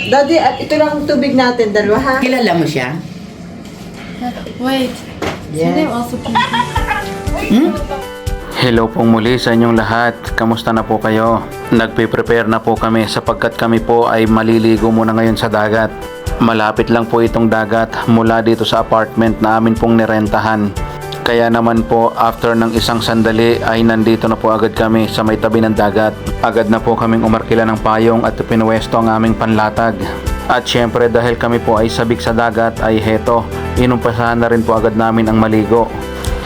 Daddy, at ito lang ang tubig natin, dalawa ha? Kilala mo siya? Wait. Is her name also Pinky? Hello pong muli sa inyong lahat. Kamusta na po kayo? Nagpe-prepare na po kami sapagkat kami po ay maliligo muna ngayon sa dagat. Malapit lang po itong dagat mula dito sa apartment na amin pong nirentahan. Kaya naman po after ng isang sandali ay nandito na po agad kami sa may tabi ng dagat. Agad na po kaming umarkila ng payong at pinuwesto ang aming panlatag. At syempre dahil kami po ay sabik sa dagat ay heto, inumpasahan na rin po agad namin ang maligo.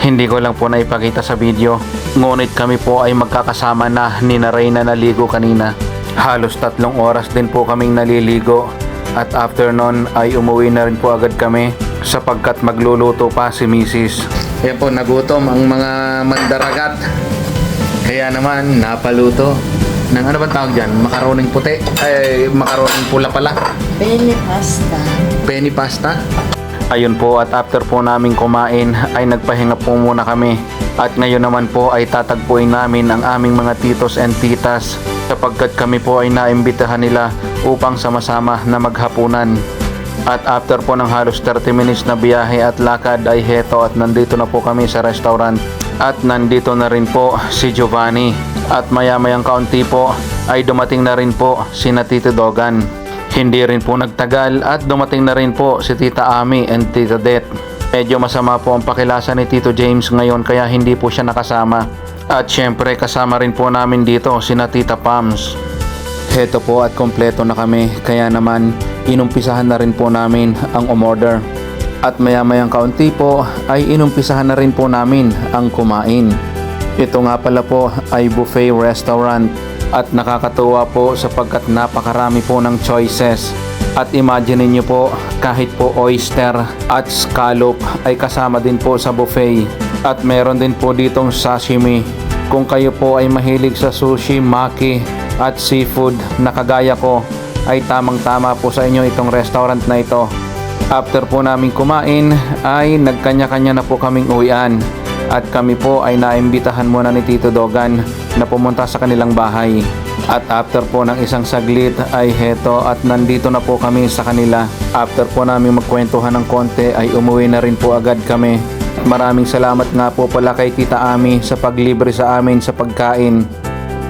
Hindi ko lang po naipakita sa video, ngunit kami po ay magkakasama na ni Reyna na naligo kanina. Halos 3 oras din po kaming naliligo at after nun ay umuwi na rin po agad kami sapagkat magluluto pa si Mrs. Yan po, nagutom ang mga mandaragat. Kaya naman napaluto ng ano ba tawag dyan? Makaroning puti? Ay, makaroning pula pala. Penny pasta. Penny pasta. Ayun po, at after po namin kumain ay nagpahinga po muna kami. At ngayon naman po ay tatagpuin namin ang aming mga titos and titas sapagkat kami po ay naimbitahan nila upang sama-sama na maghapunan. At after po ng halos 30 minutes na biyahe at lakad ay heto at nandito na po kami sa restaurant. At nandito na rin po si Giovanni. At maya-mayang kaunti po ay dumating na rin po si Tito Dogan. Hindi rin po nagtagal at dumating na rin po si Tita Ami and Tita Det. Medyo masama po ang pakilasa ni Tito James ngayon kaya hindi po siya nakasama. At syempre kasama rin po namin dito si Tita Pams. Heto po at kompleto na kami kaya naman inumpisahan na rin po namin ang umorder. At maya-mayang kaunti po ay inumpisahan na rin po namin ang kumain. Ito nga pala po ay buffet restaurant. At nakakatuwa po sapagkat napakarami po ng choices. At imagine niyo po kahit po oyster at scallop ay kasama din po sa buffet. At meron din po ditong sashimi. Kung kayo po ay mahilig sa sushi, maki at seafood na kagaya ko ay tamang-tama po sa inyo itong restaurant na ito. After po namin kumain ay nagkanya-kanya na po kaming uwian. At kami po ay naimbitahan muna ni Tito Dogan na pumunta sa kanilang bahay. At after po ng isang saglit ay heto at nandito na po kami sa kanila. After po namin magkwentuhan ng konti ay umuwi na rin po agad kami. Maraming salamat nga po pala kay Tita Ami sa paglibre sa amin sa pagkain.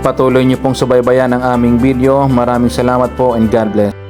Patuloy niyo pong subaybayan ang aming video. Maraming salamat po and God bless.